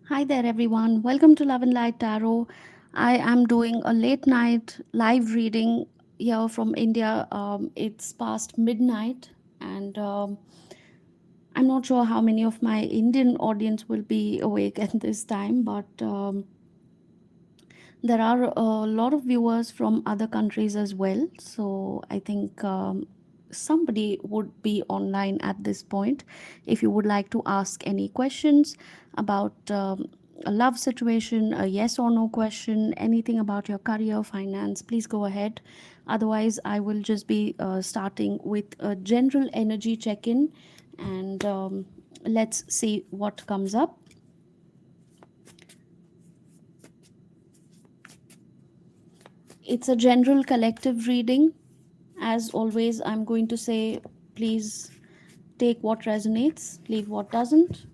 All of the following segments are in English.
Hi there, everyone. Welcome to Love and Light Tarot. I am doing a late night live reading here from India. It's past midnight, and I'm not sure how many of my Indian audience will be awake at this time, but there are a lot of viewers from other countries as well. So I think somebody would be online at this point. If you would like to ask any questions about a love situation, a yes or no question, anything about your career, finance, please go ahead. Otherwise, I will just be starting with a general energy check in, and let's see what comes up. It's a general collective reading. As always, I'm going to say please take what resonates, leave what doesn't.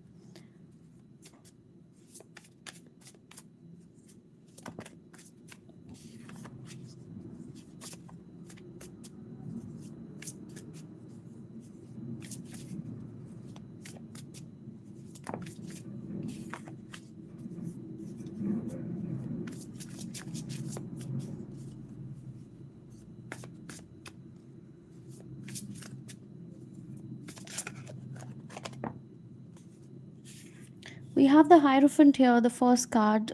We have the Hierophant here, the first card.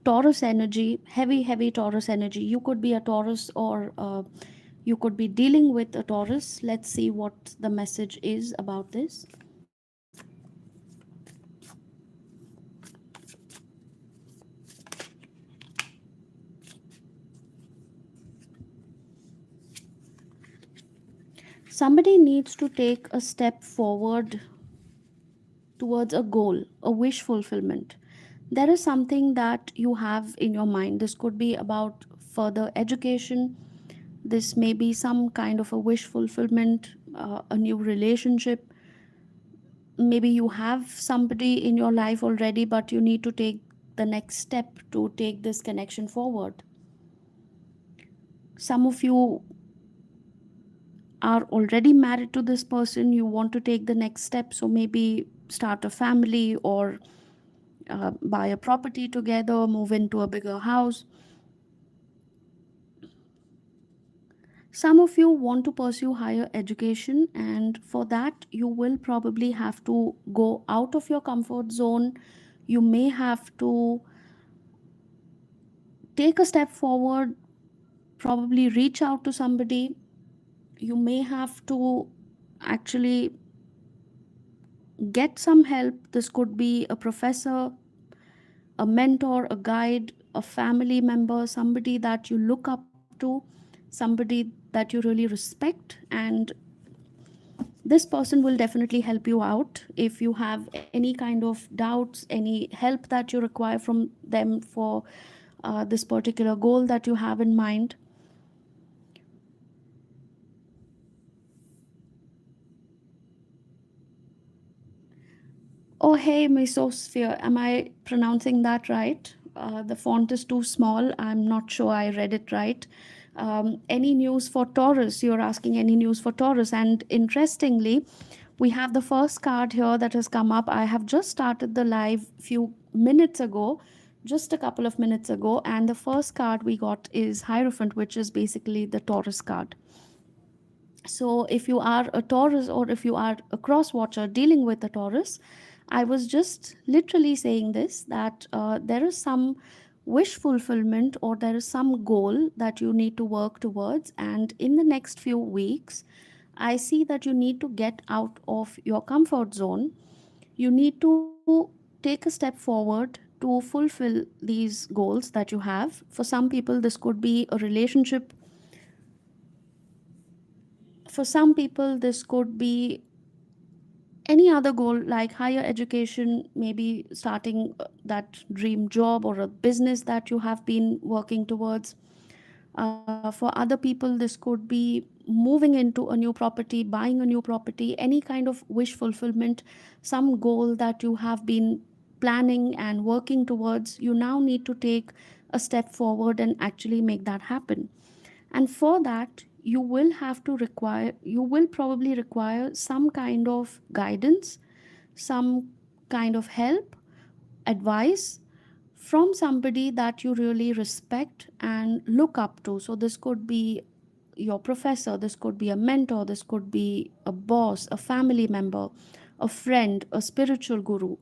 Taurus energy, heavy, heavy Taurus energy. You could be a Taurus, or you could be dealing with a Taurus. Let's see what the message is about this. Somebody needs to take a step forward towards a goal, a wish fulfillment. There is something that you have in your mind. This could be about further education. This may be some kind of a wish fulfillment, a new relationship. Maybe you have somebody in your life already, but you need to take the next step to take this connection forward. Some of you are already married to this person. You want to take the next step, so maybe start a family, or buy a property together, move into a bigger house. Some of you want to pursue higher education, and for that, you will probably have to go out of your comfort zone. You may have to take a step forward, probably reach out to somebody. You may have to actually get some help. This could be a professor, a mentor, a guide, a family member, somebody that you look up to, somebody that you really respect, and this person will definitely help you out. If you have any kind of doubts, any help that you require from them for this particular goal that you have in mind. Oh, hey, Mesosphere. Am I pronouncing that right? The font is too small. I'm not sure I read it right. Any news for Taurus? You're asking any news for Taurus. And interestingly, we have the first card here that has come up. I have just started the live few minutes ago, just a couple of minutes ago. And the first card we got is Hierophant, which is basically the Taurus card. So if you are a Taurus, or if you are a cross watcher dealing with a Taurus, I was just literally saying this, that there is some wish fulfillment, or there is some goal that you need to work towards, and in the next few weeks I see that you need to get out of your comfort zone. You need to take a step forward to fulfill these goals that you have. For some people, this could be a relationship. For some people, this could be any other goal, like higher education, maybe starting that dream job or a business that you have been working towards. For other people, this could be moving into a new property, buying a new property, any kind of wish fulfillment, some goal that you have been planning and working towards. You now need to take a step forward and actually make that happen. And for that, you will probably require some kind of guidance, some kind of help, advice from somebody that you really respect and look up to. So this could be your professor, this could be a mentor, this could be a boss, a family member, a friend, a spiritual guru,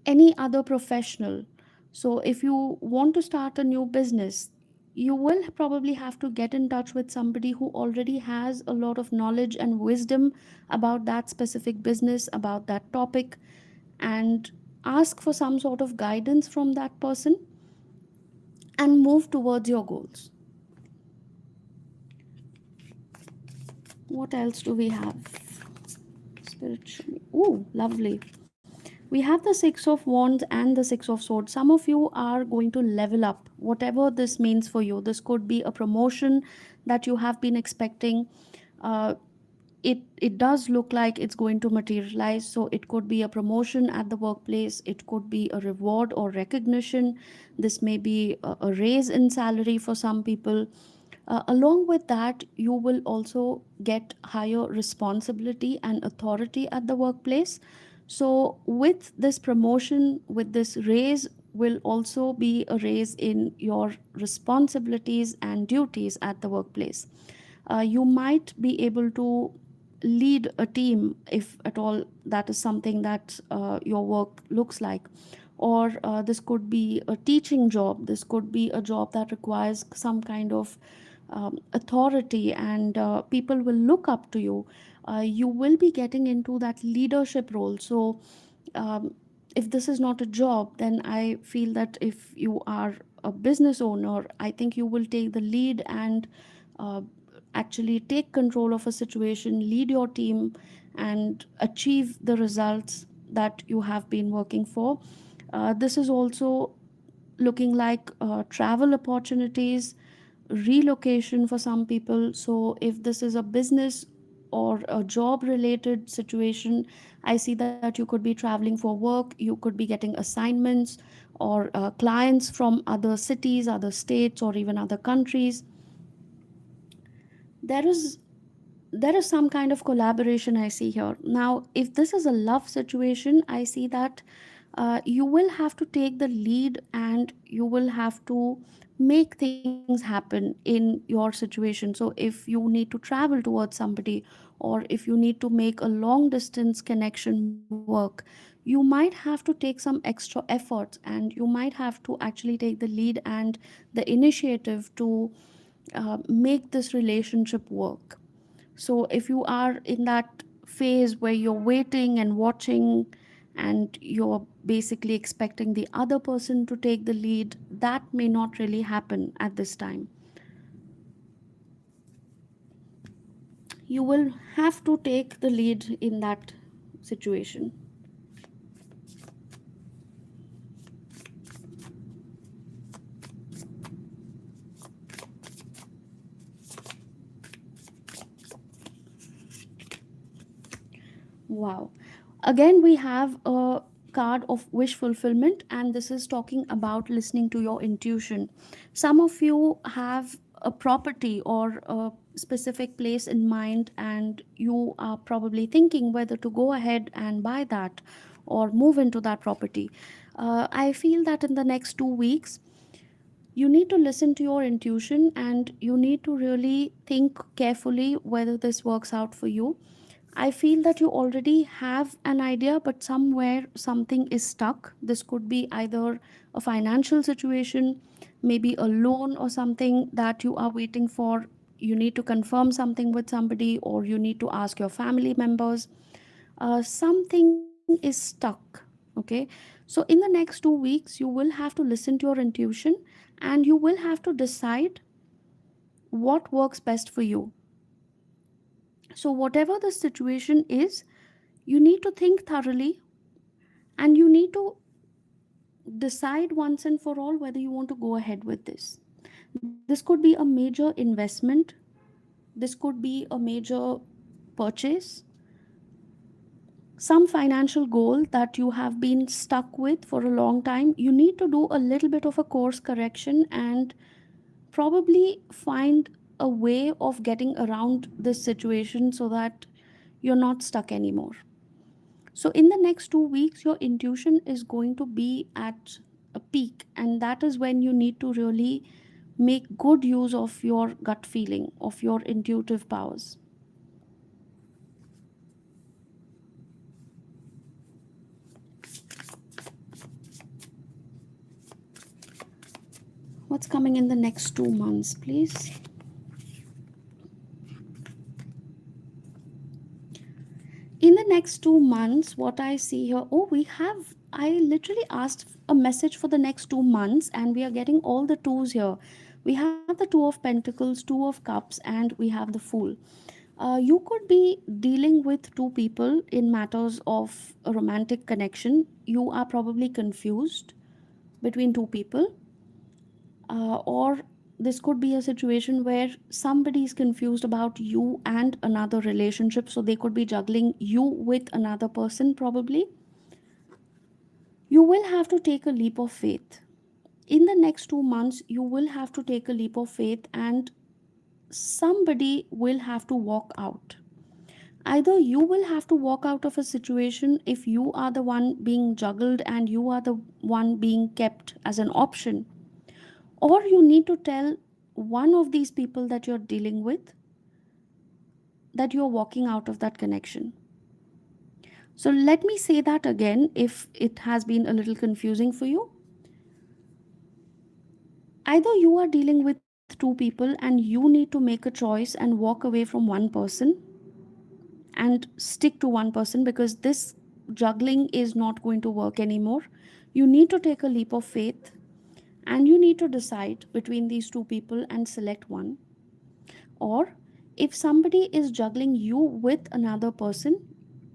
any other professional. So if you want to start a new business, you will probably have to get in touch with somebody who already has a lot of knowledge and wisdom about that specific business, about that topic, and ask for some sort of guidance from that person and move towards your goals. What else do we have? Spiritually. Oh, lovely. We have the Six of Wands and the Six of Swords. Some of you are going to level up, whatever this means for you. This could be a promotion that you have been expecting. Uh, it does look like it's going to materialize. So it could be a promotion at the workplace, it could be a reward or recognition, this may be a raise in salary for some people. Along with that, you will also get higher responsibility and authority at the workplace. So with this promotion, with this raise, will also be a raise in your responsibilities and duties at the workplace. You might be able to lead a team, if at all that is something that your work looks like. Or this could be a teaching job, this could be a job that requires some kind of authority, and people will look up to you. You will be getting into that leadership role. So um, if this is not a job, then I feel that if you are a business owner, I think you will take the lead and uh, actually take control of a situation, lead your team, and achieve the results that you have been working for. This is also looking like travel opportunities, relocation for some people. So if this is a business or a job related situation, I see that you could be traveling for work, you could be getting assignments or clients from other cities, other states, or even other countries. There is there is some kind of collaboration I see here. Now, if this is a love situation, I see that you will have to take the lead and you will have to make things happen in your situation. So if you need to travel towards somebody, or if you need to make a long distance connection work, you might have to take some extra efforts, and you might have to actually take the lead and the initiative to make this relationship work. So if you are in that phase where you're waiting and watching, and you're basically expecting the other person to take the lead, that may not really happen at this time. You will have to take the lead in that situation. Wow. Again, we have a card of wish fulfillment, and this is talking about listening to your intuition. Some of you have a property or a specific place in mind, and you are probably thinking whether to go ahead and buy that or move into that property. I feel that in the next 2 weeks, you need to listen to your intuition and you need to really think carefully whether this works out for you. I feel that you already have an idea, but somewhere something is stuck. This could be either a financial situation, maybe a loan or something that you are waiting for. You need to confirm something with somebody, or you need to ask your family members. Something is stuck. Okay. So, in the next 2 weeks, you will have to listen to your intuition and you will have to decide what works best for you. So, whatever the situation is, you need to think thoroughly and you need to decide once and for all whether you want to go ahead with this. This could be a major investment, this could be a major purchase, some financial goal that you have been stuck with for a long time. You need to do a little bit of a course correction and probably find a way of getting around this situation so that you're not stuck anymore. So in the next 2 weeks, your intuition is going to be at a peak, and that is when you need to really make good use of your gut feeling, of your intuitive powers. What's coming in the next 2 months, please? In the next 2 months, what I see here, oh, I literally asked a message for the next 2 months, and we are getting all the twos here. We have the Two of Pentacles, Two of Cups, and we have the Fool. You could be dealing with two people in matters of a romantic connection. You are probably confused between two people, or this could be a situation where somebody is confused about you and another relationship, so they could be juggling you with another person. Probably you will have to take a leap of faith in the next 2 months. You will have to take a leap of faith, and somebody will have to walk out. Either you will have to walk out of a situation if you are the one being juggled and you are the one being kept as an option, or you need to tell one of these people that you're dealing with that you're walking out of that connection. So let me say that again if it has been a little confusing for you. Either you are dealing with two people and you need to make a choice and walk away from one person and stick to one person, because this juggling is not going to work anymore. You need to take a leap of faith and you need to decide between these two people and select one. Or if somebody is juggling you with another person,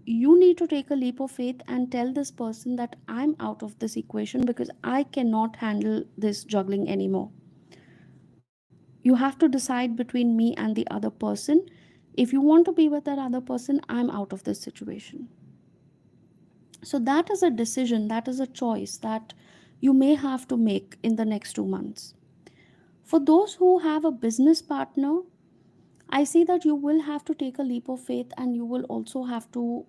you need to take a leap of faith and tell this person that I'm out of this equation because I cannot handle this juggling anymore. You have to decide between me and the other person. If you want to be with that other person, I'm out of this situation. So that is a decision, that is a choice that you may have to make in the next 2 months. For those who have a business partner, I see that you will have to take a leap of faith and you will also have to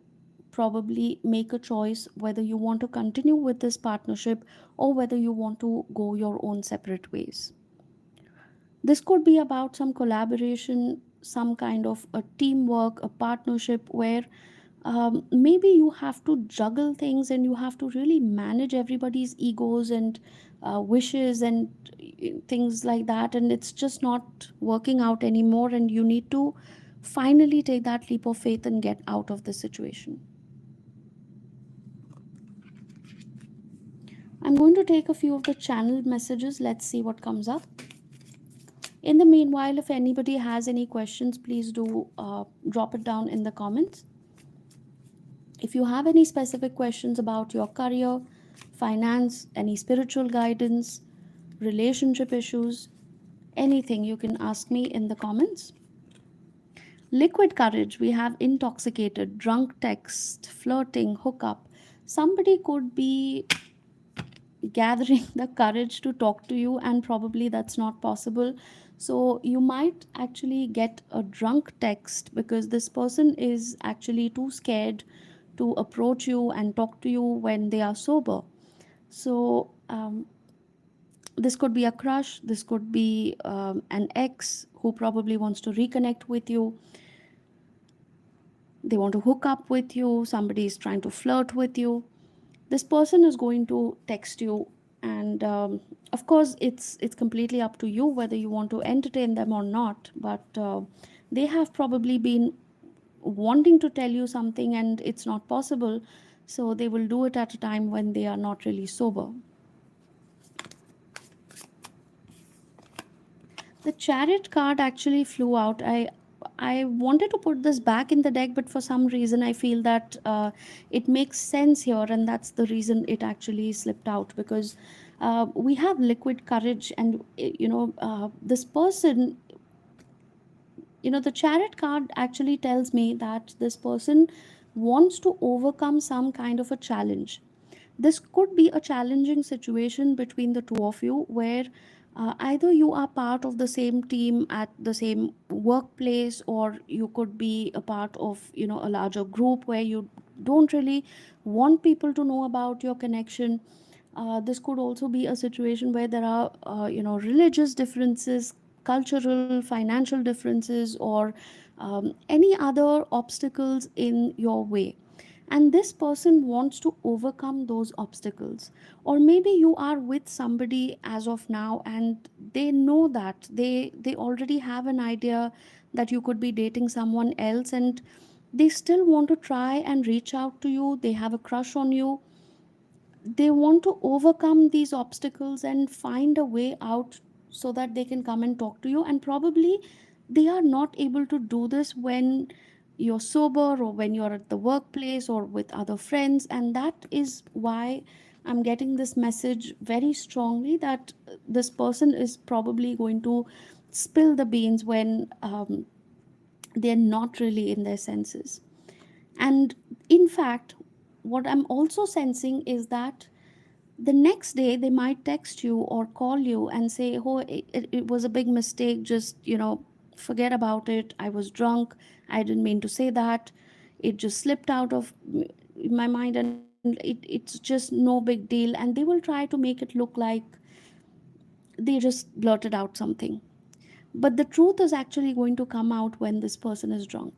probably make a choice whether you want to continue with this partnership or whether you want to go your own separate ways. This could be about some collaboration, some kind of a teamwork, a partnership where maybe you have to juggle things and you have to really manage everybody's egos and wishes and things like that, and it's just not working out anymore, and you need to finally take that leap of faith and get out of the situation. I'm going to take a few of the channel messages. Let's see what comes up. In the meanwhile, if anybody has any questions, please do drop it down in the comments. If you have any specific questions about your career, finance, any spiritual guidance, relationship issues, anything, you can ask me in the comments. Liquid courage, we have intoxicated, drunk text, flirting, hookup. Somebody could be gathering the courage to talk to you, and probably that's not possible. So you might actually get a drunk text because this person is actually too scared to approach you and talk to you when they are sober. So this could be a crush, this could be an ex who probably wants to reconnect with you. They want to hook up with you, somebody is trying to flirt with you. This person is going to text you, and of course it's completely up to you whether you want to entertain them or not, but they have probably been wanting to tell you something and it's not possible, so they will do it at a time when they are not really sober. The Chariot card actually flew out. I wanted to put this back in the deck, but for some reason I feel that it makes sense here, and that's the reason it actually slipped out. Because we have liquid courage, and this person, the Chariot card actually tells me that this person wants to overcome some kind of a challenge. This could be a challenging situation between the two of you where either you are part of the same team at the same workplace, or you could be a part of a larger group where you don't really want people to know about your connection. This could also be a situation where there are religious differences, cultural, financial differences, or any other obstacles in your way, and this person wants to overcome those obstacles. Or maybe you are with somebody as of now, and they know that they already have an idea that you could be dating someone else, and they still want to try and reach out to you. They have a crush on you. They want to overcome these obstacles and find a way out so that they can come and talk to you. And probably they are not able to do this when you're sober, or when you're at the workplace, or with other friends. And that is why I'm getting this message very strongly, that this person is probably going to spill the beans when they're not really in their senses. And in fact, what I'm also sensing is that the next day they might text you or call you and say, oh, it was a big mistake, just forget about it, I was drunk, I didn't mean to say that, it just slipped out of my mind, and it's just no big deal. And they will try to make it look like they just blurted out something, but the truth is actually going to come out when this person is drunk.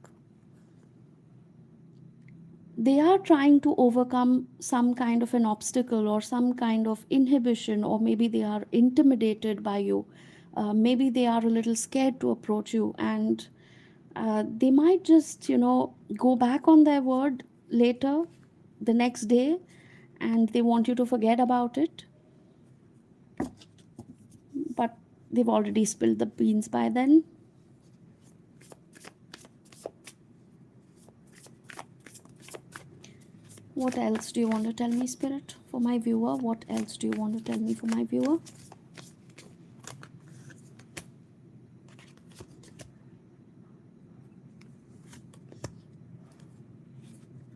They are trying to overcome some kind of an obstacle or some kind of inhibition, or maybe they are intimidated by you. Maybe they are a little scared to approach you, and they might just go back on their word later, the next day, and they want you to forget about it, but they've already spilled the beans by then. What else do you want to tell me, Spirit, for my viewer? What else do you want to tell me for my viewer?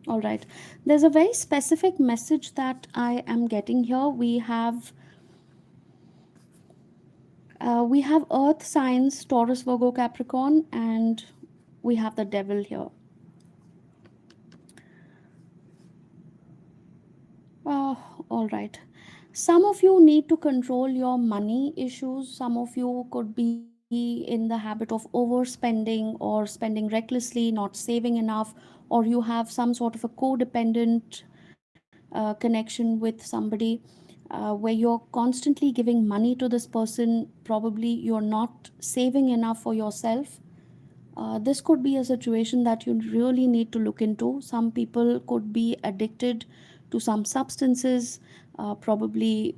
All right. There's a very specific message that I am getting here. We have Earth signs, Taurus, Virgo, Capricorn, and we have the Devil here. All right. Some of you need to control your money issues. Some of you could be in the habit of overspending or spending recklessly, not saving enough, or you have some sort of a codependent connection with somebody, where you're constantly giving money to this person. Probably you're not saving enough for yourself. This could be a situation that you really need to look into. Some people could be addicted to some substances. Probably,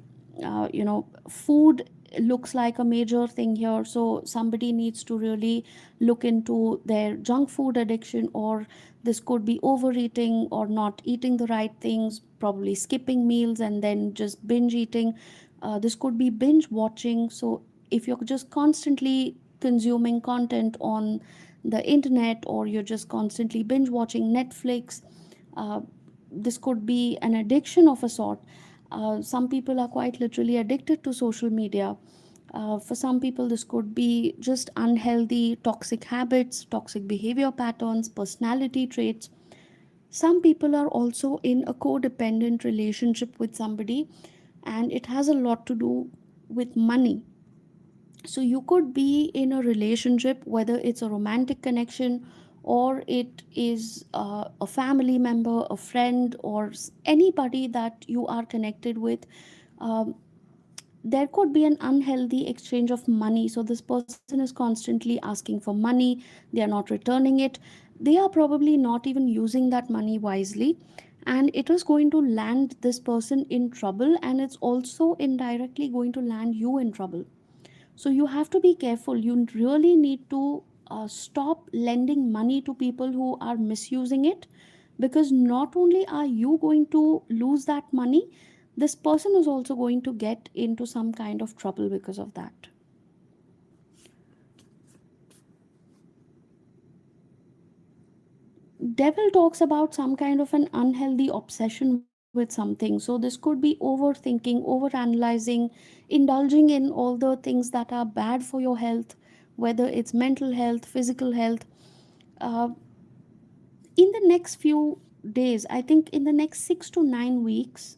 food looks like a major thing here. So, somebody needs to really look into their junk food addiction, or this could be overeating or not eating the right things, probably skipping meals and then just binge eating. This could be binge watching. So, if you're just constantly consuming content on the internet, or you're just constantly binge watching Netflix, uh, this could be an addiction of a sort. Some people are quite literally addicted to social media. For some people, this could be just unhealthy, toxic habits, toxic behavior patterns, personality traits. Some people are also in a codependent relationship with somebody, and it has a lot to do with money. So you could be in a relationship, whether it's a romantic connection, or it is a family member, a friend, or anybody that you are connected with. um, there could be an unhealthy exchange of money. So this person is constantly asking for money, they are not returning it, they are probably not even using that money wisely, and it is going to land this person in trouble, and it's also indirectly going to land you in trouble. So you have to be careful. You really need to stop lending money to people who are misusing it, because not only are you going to lose that money, this person is also going to get into some kind of trouble because of that. Devil talks about some kind of an unhealthy obsession with something. So this could be overthinking, overanalyzing, indulging in all the things that are bad for your health, whether it's mental health, physical health. uh, in the next few days, I think in the next 6 to 9 weeks,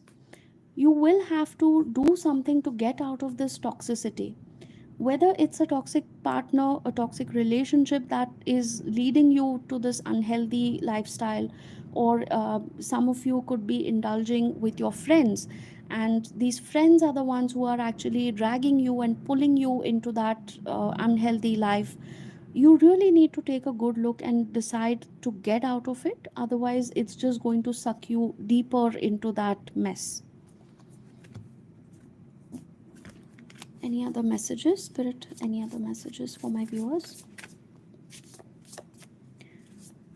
you will have to do something to get out of this toxicity. Whether it's a toxic partner, a toxic relationship that is leading you to this unhealthy lifestyle, or some of you could be indulging with your friends, and these friends are the ones who are actually dragging you and pulling you into that unhealthy life. You really need to take a good look and decide to get out of it. Otherwise, it's just going to suck you deeper into that mess. Any other messages, Spirit? Any other messages for my viewers?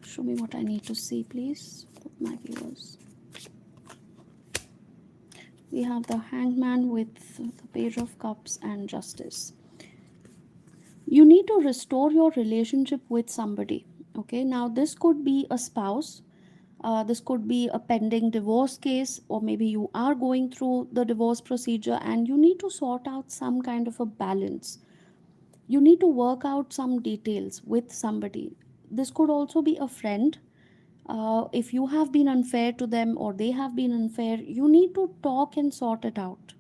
Show me what I need to see, please, for my viewers. We have the Hangman with the Page of Cups and Justice. You need to restore your relationship with somebody. Okay, now this could be a spouse. This could be a pending divorce case, or maybe you are going through the divorce procedure and you need to sort out some kind of a balance. You need to work out some details with somebody. This could also be a friend. If you have been unfair to them or they have been unfair, you need to talk and sort it out,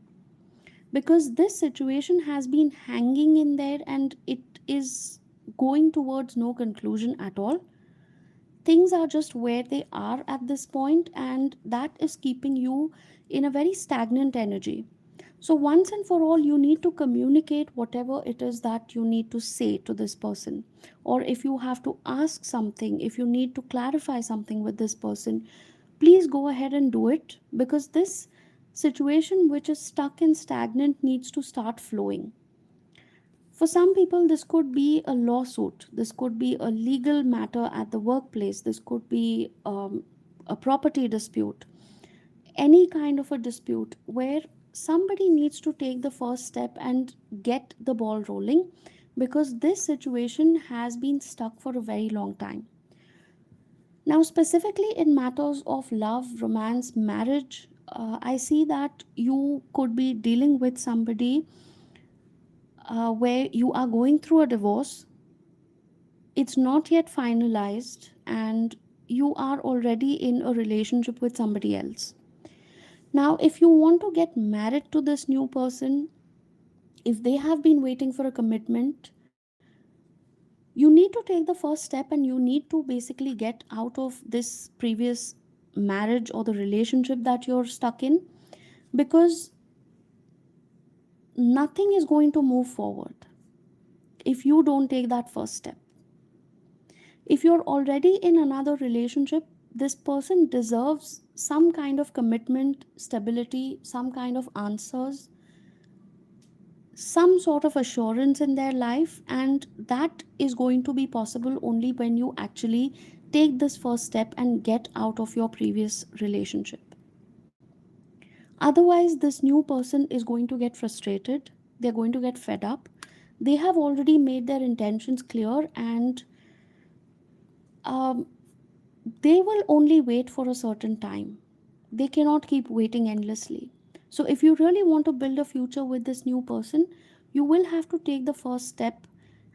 because this situation has been hanging in there and it is going towards no conclusion at all. Things are just where they are at this point, and that is keeping you in a very stagnant energy. So, once and for all, you need to communicate whatever it is that you need to say to this person. Or if you have to ask something, if you need to clarify something with this person, please go ahead and do it, because this situation which is stuck and stagnant needs to start flowing. For some people, this could be a lawsuit, this could be a legal matter at the workplace, this could be a property dispute, any kind of a dispute where somebody needs to take the first step and get the ball rolling, because this situation has been stuck for a very long time. Now, specifically in matters of love, romance, marriage, I see that you could be dealing with somebody where you are going through a divorce, it's not yet finalized, and you are already in a relationship with somebody else. Now, if you want to get married to this new person, if they have been waiting for a commitment, you need to take the first step and you need to basically get out of this previous marriage or the relationship that you're stuck in, because nothing is going to move forward if you don't take that first step. If you're already in another relationship, this person deserves some kind of commitment, stability, some kind of answers, some sort of assurance in their life, and that is going to be possible only when you actually take this first step and get out of your previous relationship. Otherwise, this new person is going to get frustrated, they're going to get fed up, they have already made their intentions clear, and um, they will only wait for a certain time. They cannot keep waiting endlessly. So, if you really want to build a future with this new person, you will have to take the first step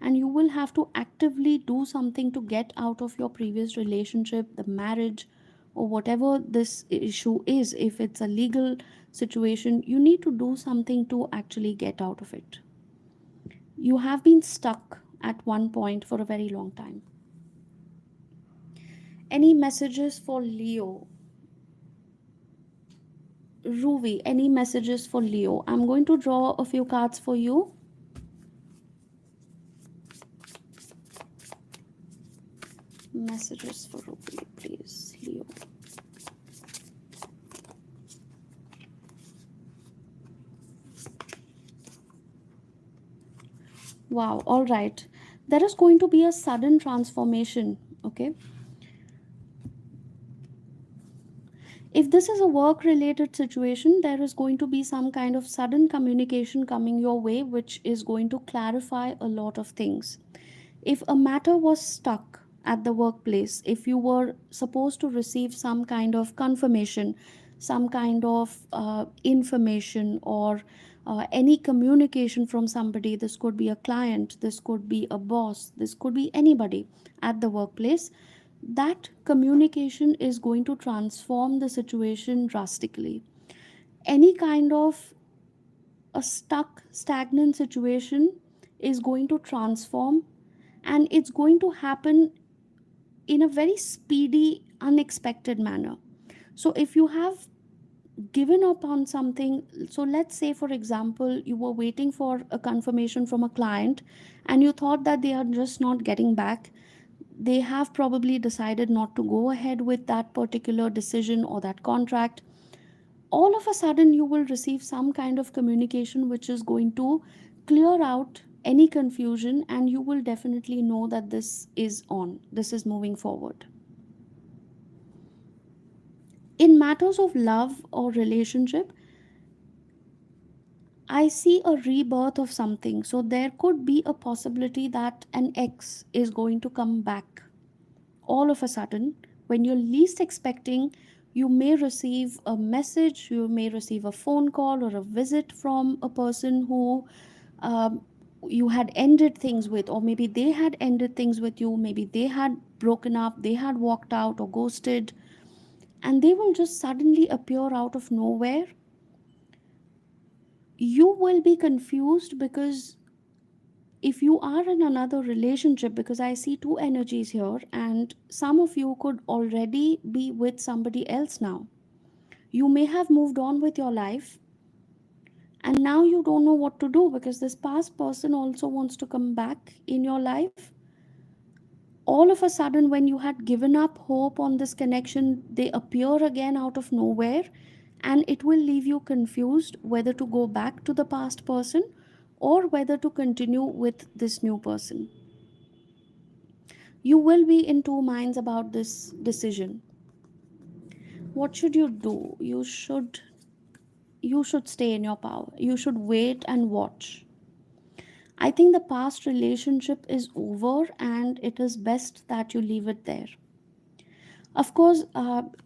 and you will have to actively do something to get out of your previous relationship, the marriage, or whatever this issue is. If it's a legal situation, you need to do something to actually get out of it. You have been stuck at one point for a very long time. Any messages for Leo? Ruby, any messages for Leo? I'm going to draw a few cards for you. Messages for Ruby, please, Leo. Wow, all right. There is going to be a sudden transformation, okay? If this is a work related situation, there is going to be some kind of sudden communication coming your way, which is going to clarify a lot of things. If a matter was stuck at the workplace, if you were supposed to receive some kind of confirmation, some kind of information, or any communication from somebody, this could be a client, this could be a boss, this could be anybody at the workplace, that communication is going to transform the situation drastically. Any kind of a stuck, stagnant situation is going to transform, and it's going to happen in a very speedy, unexpected manner. So, if you have given up on something, so let's say, for example, you were waiting for a confirmation from a client and you thought that they are just not getting back, they have probably decided not to go ahead with that particular decision or that contract. All of a sudden you will receive some kind of communication which is going to clear out any confusion, and you will definitely know that this is moving forward. In matters of love or relationship, I see a rebirth of something. So there could be a possibility that an ex is going to come back all of a sudden when you're least expecting. You may receive a message, you may receive a phone call or a visit from a person who um, you had ended things with, or maybe they had ended things with you, maybe they had broken up, they had walked out or ghosted, and they will just suddenly appear out of nowhere. You will be confused because if you are in another relationship, because I see two energies here, and some of you could already be with somebody else now. You may have moved on with your life, and now you don't know what to do because this past person also wants to come back in your life. All of a sudden, when you had given up hope on this connection, they appear again out of nowhere, and it will leave you confused whether to go back to the past person or whether to continue with this new person. You will be in two minds about this decision. What should you do? You should stay in your power. You should wait and watch. I think the past relationship is over and it is best that you leave it there. Of course,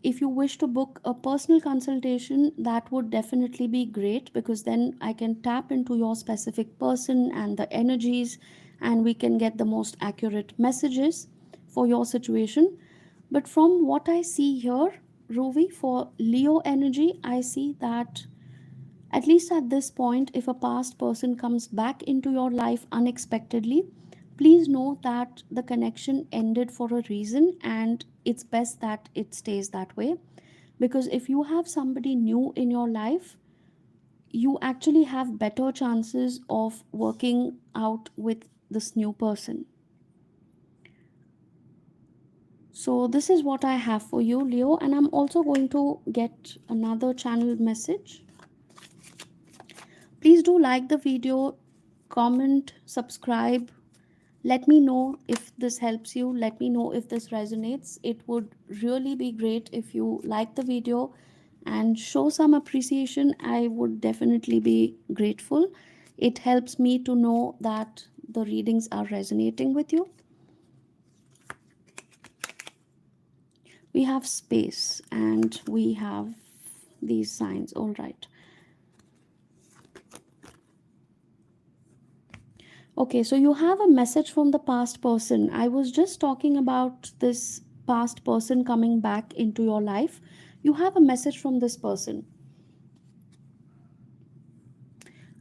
if you wish to book a personal consultation, that would definitely be great because then I can tap into your specific person and the energies, and we can get the most accurate messages for your situation. But from what I see here, Ruby, for Leo energy, I see that at least at this point, if a past person comes back into your life unexpectedly, please know that the connection ended for a reason, and it's best that it stays that way. Because if you have somebody new in your life, you actually have better chances of working out with this new person. So, this is what I have for you, Leo, and I'm also going to get another channel message. Please do like the video, comment, subscribe. Let me know if this helps you. Let me know if this resonates. It would really be great if you like the video and show some appreciation. I would definitely be grateful. It helps me to know that the readings are resonating with you. We have space and we have these signs. All right. Okay, so you have a message from the past person. I was just talking about this past person coming back into your life. You have a message from this person.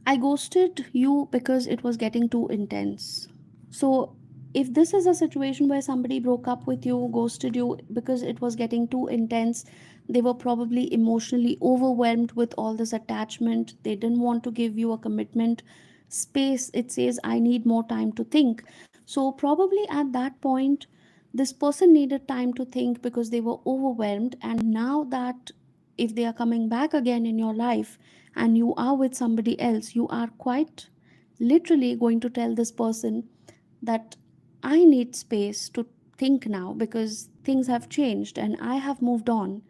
I ghosted you because it was getting too intense. So, if this is a situation where somebody broke up with you, ghosted you because it was getting too intense, they were probably emotionally overwhelmed with all this attachment. They didn't want to give you a commitment space. It says, I need more time to think. So, probably at that point, this person needed time to think because they were overwhelmed. And now that if they are coming back again in your life and you are with somebody else, you are quite literally going to tell this person that I need space to think now because things have changed and I have moved on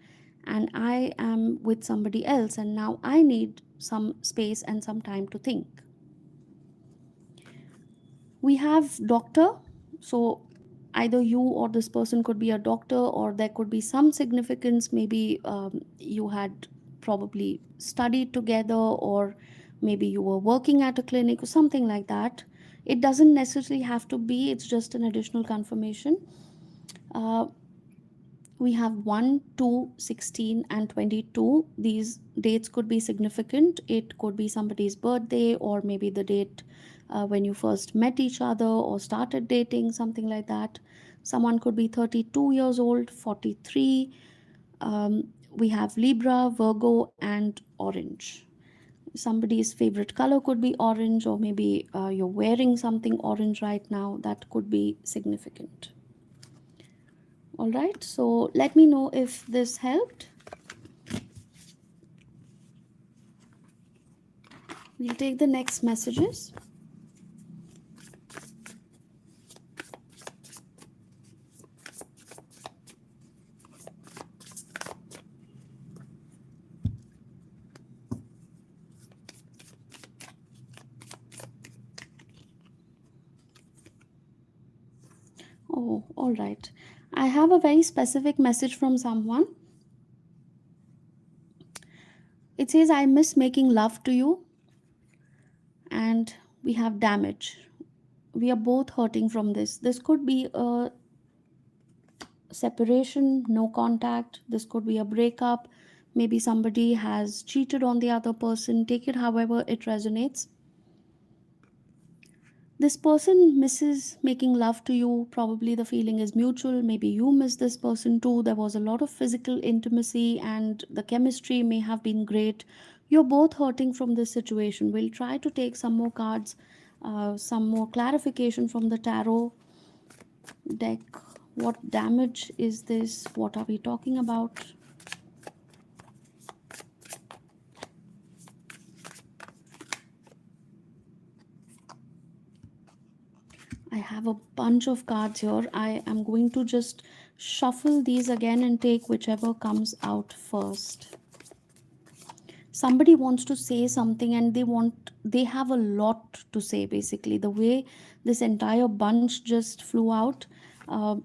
and I am with somebody else, and now I need some space and some time to think. We have doctor. So either you or this person could be a doctor, or there could be some significance. Maybe you had probably studied together, or maybe you were working at a clinic or something like that. It doesn't necessarily have to be, it's just an additional confirmation. uh, We have 1, 2, 16, and 22. These dates could be significant. It could be somebody's birthday, or maybe the date when you first met each other or started dating, something like that. Someone could be 32 years old, 43. We have Libra, Virgo, and Orange. Somebody's favorite color could be orange, or maybe you're wearing something orange right now. That could be significant. All right, so let me know if this helped. We'll take the next messages. Oh, all right. I have a very specific message from someone. It says, I miss making love to you, and we have damage. We are both hurting from this. This could be a separation, no contact. This could be a breakup. Maybe somebody has cheated on the other person. Take it however it resonates. This person misses making love to you. Probably the feeling is mutual. Maybe you miss this person too. There was a lot of physical intimacy and the chemistry may have been great. You're both hurting from this situation. We'll try to take some more cards, some more clarification from the tarot deck. What damage is this? What are we talking about? I have a bunch of cards here. I am going to just shuffle these again and take whichever comes out first. Somebody wants to say something and they have a lot to say. Basically, the way this entire bunch just flew out, uh,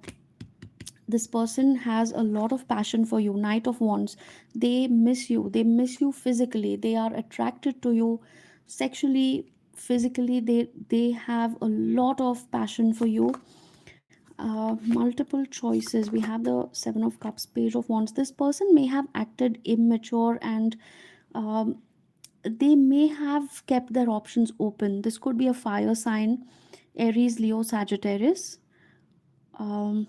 this person has a lot of passion for you. Knight of Wands. They miss you physically. They are attracted to you sexually, physically. They have a lot of passion for you. Multiple choices. We have the Seven of Cups, Page of Wands. This person may have acted immature, and um, they may have kept their options open. This could be a fire sign, Aries, Leo, Sagittarius. um,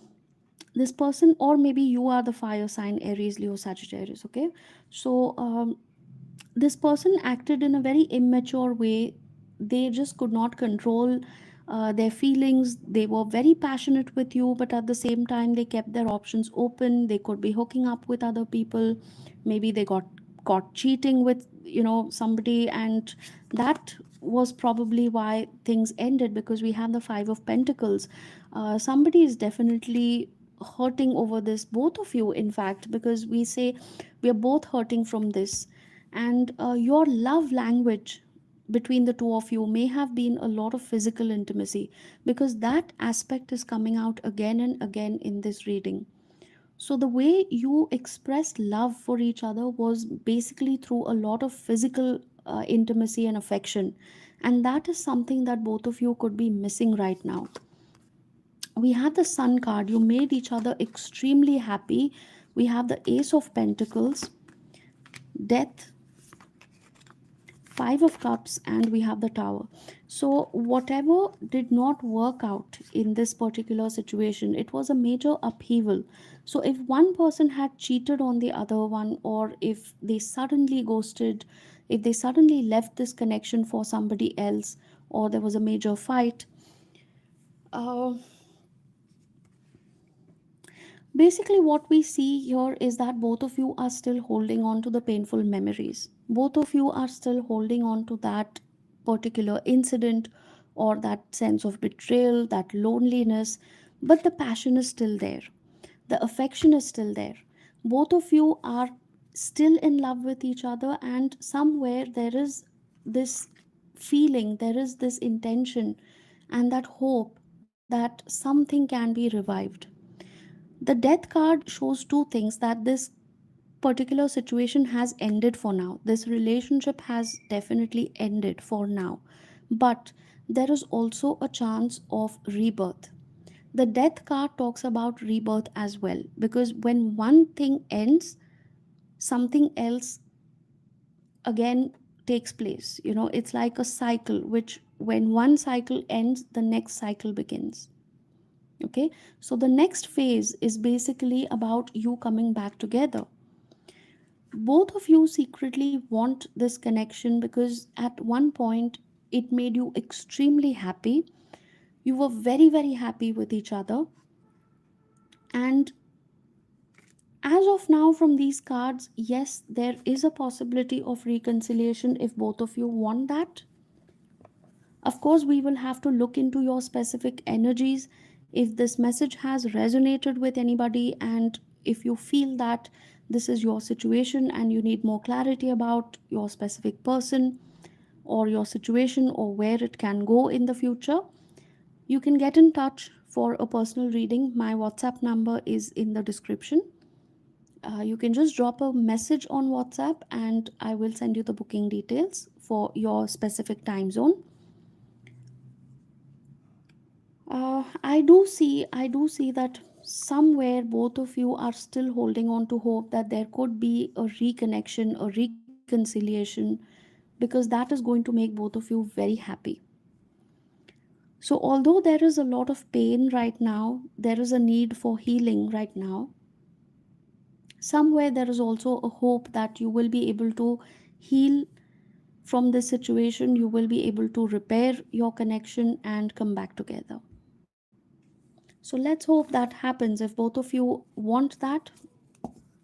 this person, or maybe you are the fire sign, Aries, Leo, Sagittarius. Okay, so this person acted in a very immature way. They just could not control their feelings. They were very passionate with you, but at the same time they kept their options open. They could be hooking up with other people. Maybe they got caught cheating with somebody, and that was probably why things ended, because we have the Five of Pentacles. Somebody is definitely hurting over this, both of you in fact, because we say we are both hurting from this. And your love language between the two of you may have been a lot of physical intimacy, because that aspect is coming out again and again in this reading. So the way you expressed love for each other was basically through a lot of physical intimacy and affection, and that is something that both of you could be missing right now. We have the Sun card. You made each other extremely happy. We have the Ace of Pentacles, Death, Five of Cups, and we have the Tower. So whatever did not work out in this particular situation, it was a major upheaval. So if one person had cheated on the other one, or if they suddenly ghosted, if they suddenly left this connection for somebody else, or there was a major fight, uh, basically, what we see here is that both of you are still holding on to the painful memories. Both of you are still holding on to that particular incident, or that sense of betrayal, that loneliness, but the passion is still there. The affection is still there. Both of you are still in love with each other, and somewhere there is this feeling, there is this intention, and that hope that something can be revived. The Death card shows two things: that this particular situation has ended for now. This relationship has definitely ended for now. But there is also a chance of rebirth. The death card talks about rebirth as well, because when one thing ends, something else again takes place. It's like a cycle, which when one cycle ends, the next cycle begins. Okay, so the next phase is basically about you coming back together. Both of you secretly want this connection because at one point it made you extremely happy. You were very, very happy with each other. And as of now, from these cards, yes, there is a possibility of reconciliation if both of you want that. Of course, we will have to look into your specific energies. If this message has resonated with anybody, and if you feel that this is your situation and you need more clarity about your specific person or your situation or where it can go in the future, you can get in touch for a personal reading. My WhatsApp number is in the description. You can just drop a message on WhatsApp and I will send you the booking details for your specific time zone. I do see that somewhere both of you are still holding on to hope that there could be a reconnection, a reconciliation, because that is going to make both of you very happy. So, although there is a lot of pain right now, there is a need for healing right now. Somewhere there is also a hope that you will be able to heal from this situation, you will be able to repair your connection and come back together. So let's hope that happens. If both of you want that,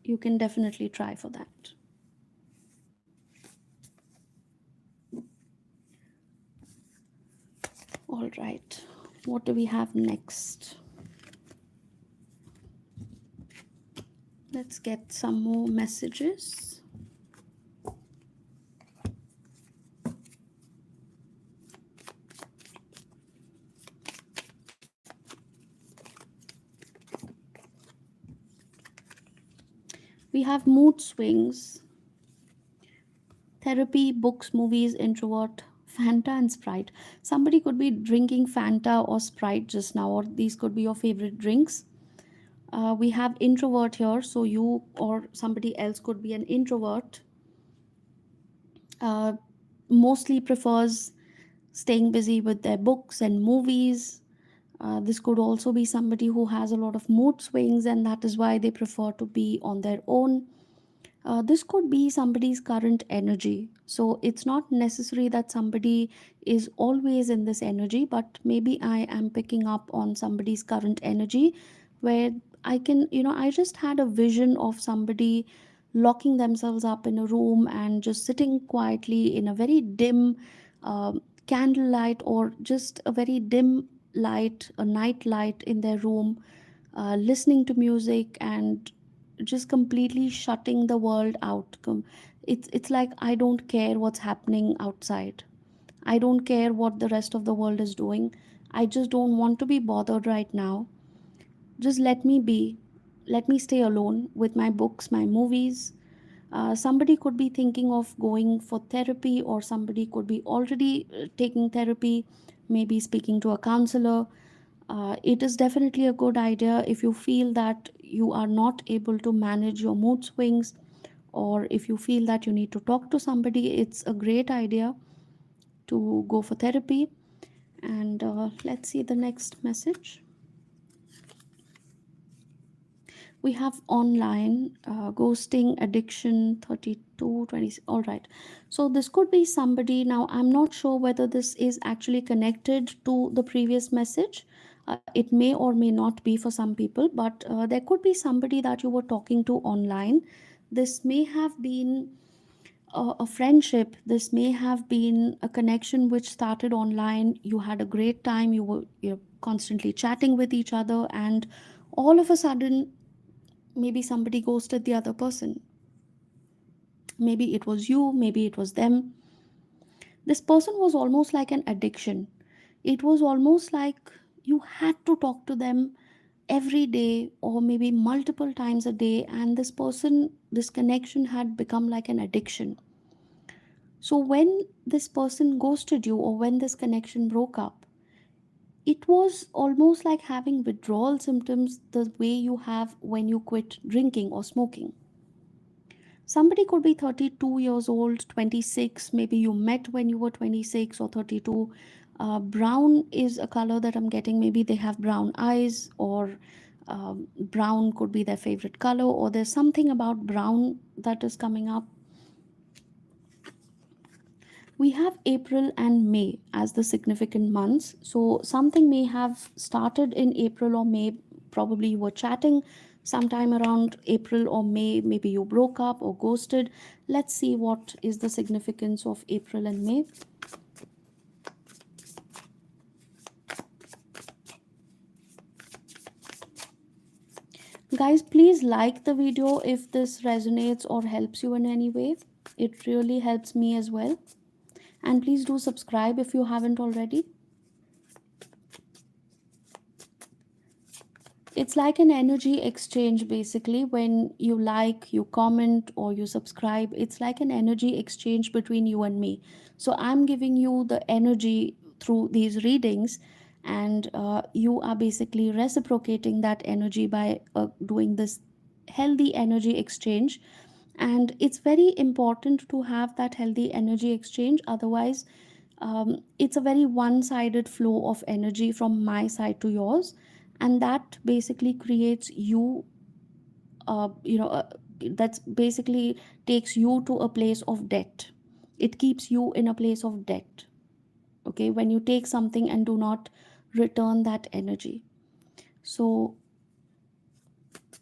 you can definitely try for that. All right. What do we have next? Let's get some more messages. We have mood swings, therapy, books, movies, introvert, Fanta, and Sprite. Somebody could be drinking Fanta or Sprite just now, or these could be your favorite drinks. We have introvert here, so you or somebody else could be an introvert. Uh, Mostly prefers staying busy with their books and movies. This could also be somebody who has a lot of mood swings, and that is why they prefer to be on their own. This could be somebody's current energy. So it's not necessary that somebody is always in this energy, but maybe I am picking up on somebody's current energy where I just had a vision of somebody locking themselves up in a room and just sitting quietly in a very dim candlelight, or just a very dim light, a night light in their room, listening to music and just completely shutting the world out. It's like I don't care what's happening outside. I don't care what the rest of the world is doing. I just don't want to be bothered right now. Just let me be. Let me stay alone with my books, my movies. Somebody could be thinking of going for therapy, or somebody could be already taking therapy, maybe speaking to a counselor. It is definitely a good idea if you feel that you are not able to manage your mood swings, or if you feel that you need to talk to somebody. It's a great idea to go for therapy. And let's see the next message. We have online ghosting, addiction, 32 20. All right, so this could be somebody. Now I'm not sure whether this is actually connected to the previous message. It may or may not be for some people, but there could be somebody that you were talking to online. This may have been a friendship. This may have been a connection which started online. You had a great time, you're constantly chatting with each other, and all of a sudden maybe somebody ghosted the other person. Maybe it was you, maybe it was them. This person was almost like an addiction. It was almost like you had to talk to them every day or maybe multiple times a day, and this connection had become like an addiction. So when this person ghosted you, or when this connection broke up, It was almost like having withdrawal symptoms the way you have when you quit drinking or smoking. Somebody could be 32 years old, 26, maybe you met when you were 26 or 32. Brown is a color that I'm getting. Maybe they have brown eyes, or brown could be their favorite color, or there's something about brown that is coming up. We have April and May as the significant months. So something may have started in April or May. Probably you were chatting sometime around April or May. Maybe you broke up or ghosted. Let's see what is the significance of April and May. Guys, please like the video if this resonates or helps you in any way. It really helps me as well. And please do subscribe if you haven't already. It's like an energy exchange basically. When you like, you comment, or you subscribe, it's like an energy exchange between you and me. So I'm giving you the energy through these readings, and you are basically reciprocating that energy by doing this healthy energy exchange. And it's very important to have that healthy energy exchange. Otherwise, it's a very one-sided flow of energy from my side to yours, and that basically creates you, you know, that's basically takes you to a place of debt. It keeps you in a place of debt. Okay, when you take something and do not return that energy. So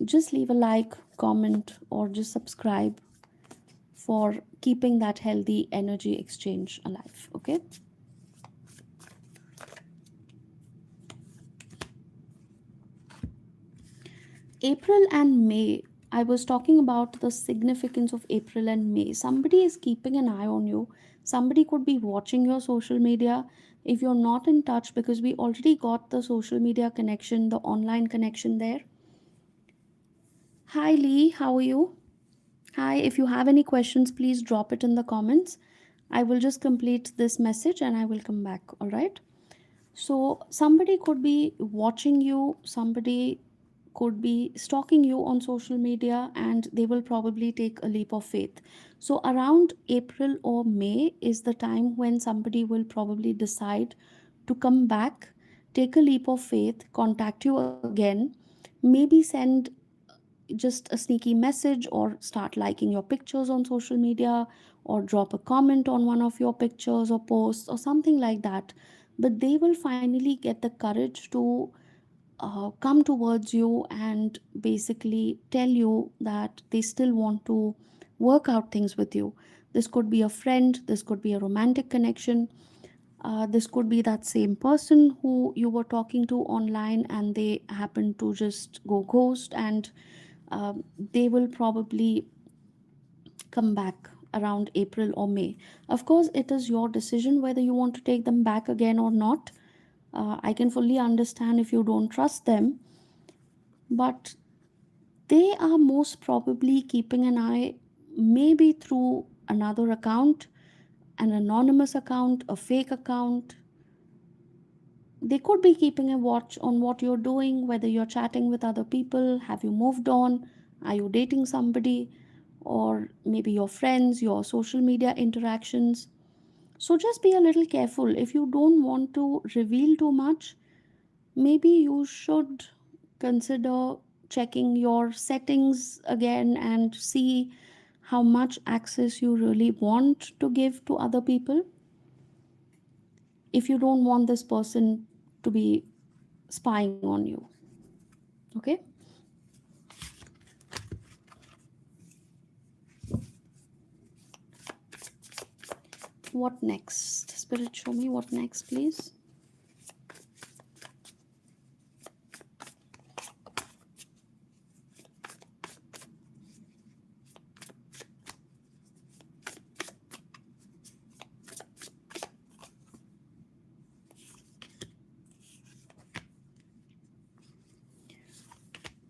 just leave a like, comment, or just subscribe for keeping that healthy energy exchange alive. Okay. April and May. I was talking about the significance of April and May. Somebody is keeping an eye on you. Somebody could be watching your social media. If you're not in touch, because we already got the social media connection, the online connection there. Hi Lee, how are you? Hi, if you have any questions, please drop it in the comments. I will just complete this message and I will come back. All right. So, somebody could be watching you, somebody could be stalking you on social media, and they will probably take a leap of faith. So, around April or May is the time when somebody will probably decide to come back, take a leap of faith, contact you again, maybe send just a sneaky message or start liking your pictures on social media, or drop a comment on one of your pictures or posts or something like that. But they will finally get the courage to come towards you and basically tell you that they still want to work out things with you. This could be a friend, this could be a romantic connection, this could be that same person who you were talking to online and they happen to just go ghost, and they will probably come back around April or May. Of course, it is your decision whether you want to take them back again or not. I can fully understand if you don't trust them, but they are most probably keeping an eye, maybe through another account, an anonymous account, a fake account. They could be keeping a watch on what you're doing, whether you're chatting with other people, have you moved on, are you dating somebody, or maybe your friends, your social media interactions. So just be a little careful. If you don't want to reveal too much, maybe you should consider checking your settings again and see how much access you really want to give to other people, if you don't want this person to be spying on you. Okay. What next? Spirit, show me what next, please.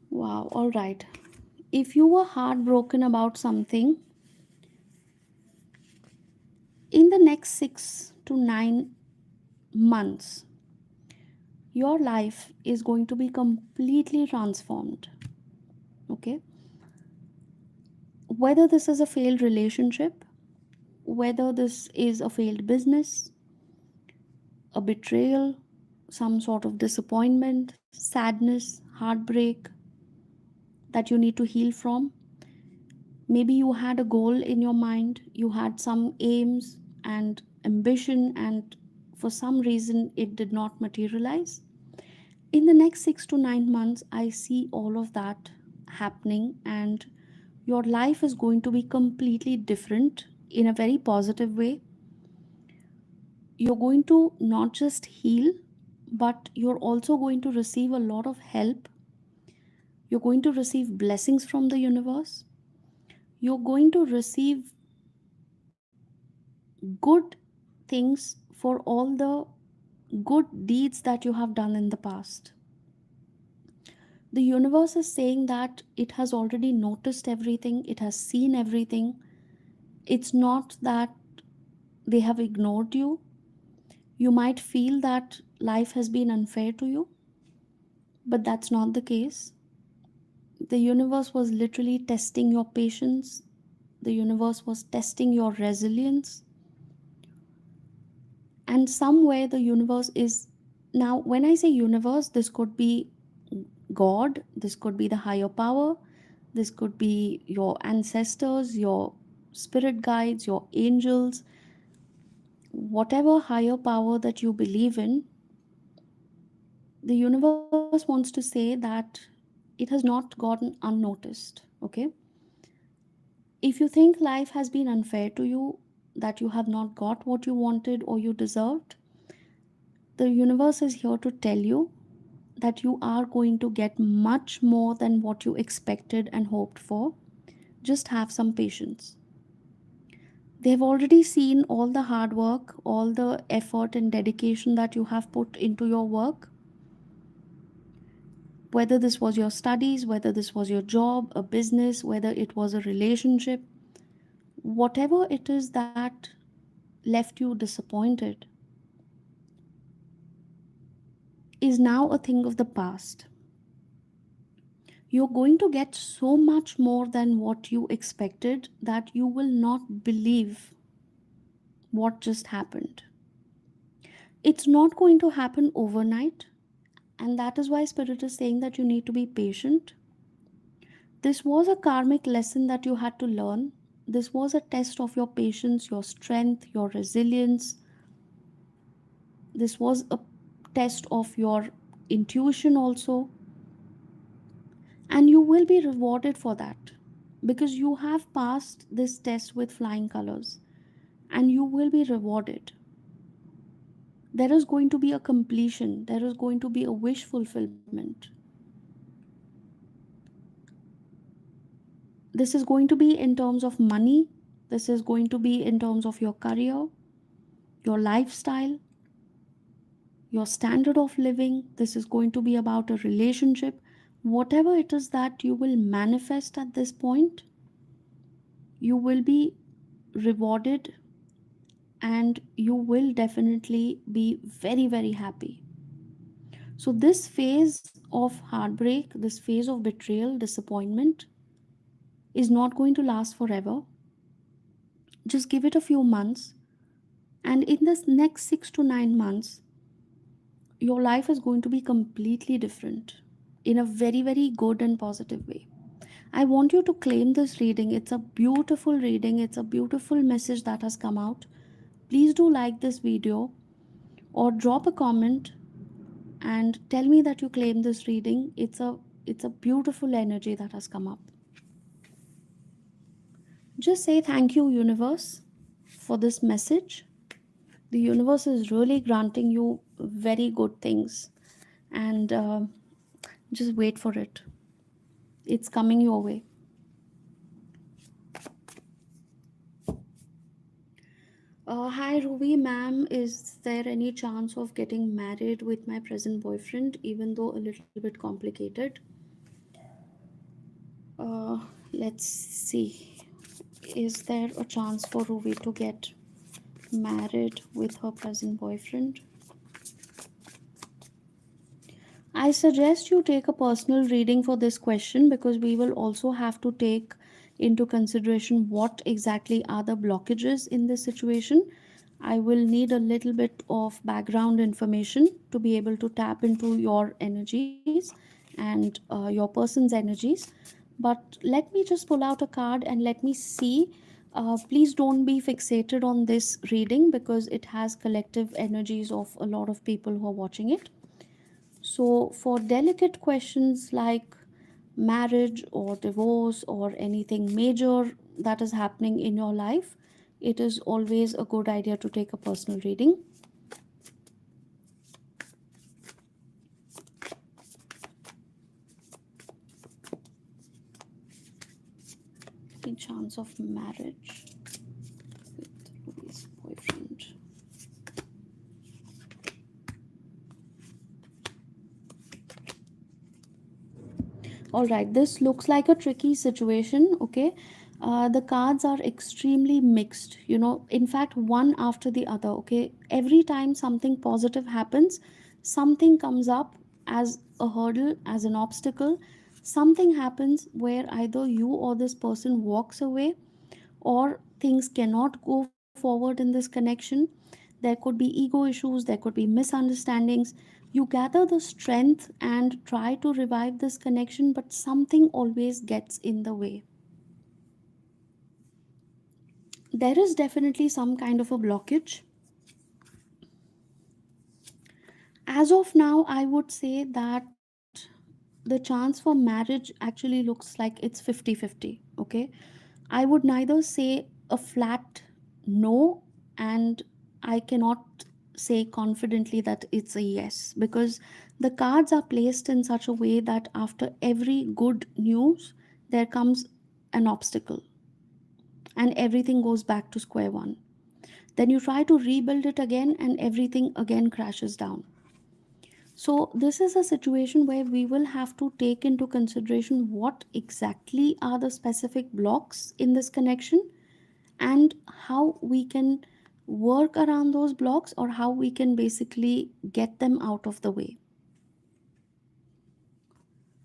Wow, all right. If you were heartbroken about something, in the next 6 to 9 months, your life is going to be completely transformed. Okay, whether this is a failed relationship, whether this is a failed business, a betrayal, some sort of disappointment, sadness, heartbreak that you need to heal from. Maybe you had a goal in your mind, you had some aims and ambition, and for some reason it did not materialize. In the next 6 to 9 months, I see all of that happening, and your life is going to be completely different in a very positive way. You're going to not just heal, but you're also going to receive a lot of help. You're going to receive blessings from the universe. You're going to receive good things for all the good deeds that you have done in the past. The universe is saying that it has already noticed everything, it has seen everything. It's not that they have ignored you. You might feel that life has been unfair to you, but that's not the case. The universe was literally testing your patience, the universe was testing your resilience, and somewhere the universe is. Now, when I say universe, this could be God, this could be the higher power, this could be your ancestors, your spirit guides, your angels, whatever higher power that you believe in. The universe wants to say that it has not gotten unnoticed. Okay, if you think life has been unfair to you, that you have not got what you wanted or you deserved, the universe is here to tell you that you are going to get much more than what you expected and hoped for. Just have some patience. They've already seen all the hard work, all the effort and dedication that you have put into your work. Whether this was your studies, whether this was your job, a business, whether it was a relationship, whatever it is that left you disappointed is now a thing of the past. You're going to get so much more than what you expected that you will not believe what just happened. It's not going to happen overnight, and that is why Spirit is saying that you need to be patient. This was a karmic lesson that you had to learn. This was a test of your patience, your strength, your resilience. This was a test of your intuition also, and you will be rewarded for that because you have passed this test with flying colors, and you will be rewarded. There is going to be a completion, there is going to be a wish fulfillment. This is going to be in terms of money, this is going to be in terms of your career, your lifestyle, your standard of living. This is going to be about a relationship. Whatever it is that you will manifest at this point, you will be rewarded, and you will definitely be very, very happy. So, this phase of heartbreak, this phase of betrayal, disappointment is not going to last forever. Just give it a few months, and in this next 6 to 9 months, your life is going to be completely different in a very, very good and positive way. I want you to claim this reading. It's a beautiful reading, it's a beautiful message that has come out. Please do like this video or drop a comment and tell me that you claim this reading. It's a beautiful energy that has come up. Just say thank you, universe, for this message. The universe is really granting you very good things, and just wait for it. It's coming your way. Hi Ruby ma'am, is there any chance of getting married with my present boyfriend, even though a little bit complicated? Uh, let's see. Is there a chance for Ruby to get married with her present boyfriend? I suggest you take a personal reading for this question, because we will also have to take into consideration what exactly are the blockages in this situation. I will need a little bit of background information to be able to tap into your energies and your person's energies. But let me just pull out a card and let me see. Please don't be fixated on this reading, because it has collective energies of a lot of people who are watching it. So, for delicate questions like marriage or divorce or anything major that is happening in your life, it is always a good idea to take a personal reading. The chance of marriage with Louis' boyfriend. All right, this looks like a tricky situation. Okay, the cards are extremely mixed, in fact, one after the other. Okay, every time something positive happens, something comes up as a hurdle, as an obstacle. Something happens where either you or this person walks away, or things cannot go forward in this connection. There could be ego issues, there could be misunderstandings. You gather the strength and try to revive this connection, but something always gets in the way. There is definitely some kind of a blockage. As of now, I would say that the chance for marriage actually looks like it's 50-50. Okay, I would neither say a flat no, and I cannot say confidently that it's a yes, because the cards are placed in such a way that after every good news, there comes an obstacle and everything goes back to square one. Then you try to rebuild it again and everything again crashes down. So, this is a situation where we will have to take into consideration what exactly are the specific blocks in this connection, and how we can work around those blocks, or how we can basically get them out of the way.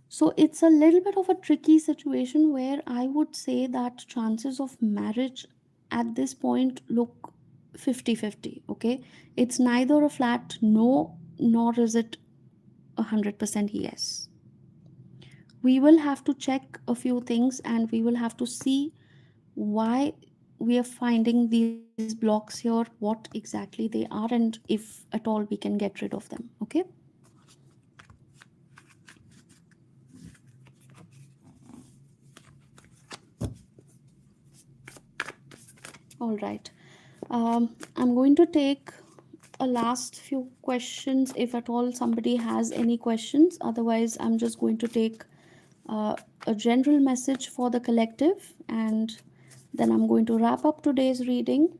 So it's a little bit of a tricky situation where I would say that chances of marriage at this point look 50-50. Okay, it's neither a flat no, nor is it 100% yes. We will have to check a few things, and we will have to see why we are finding these blocks here, what exactly they are, and if at all we can get rid of them. Okay, all right. I'm going to take a last few questions if at all somebody has any questions. Otherwise, I'm just going to take uh, a general message for the collective, and then I'm going to wrap up today's reading.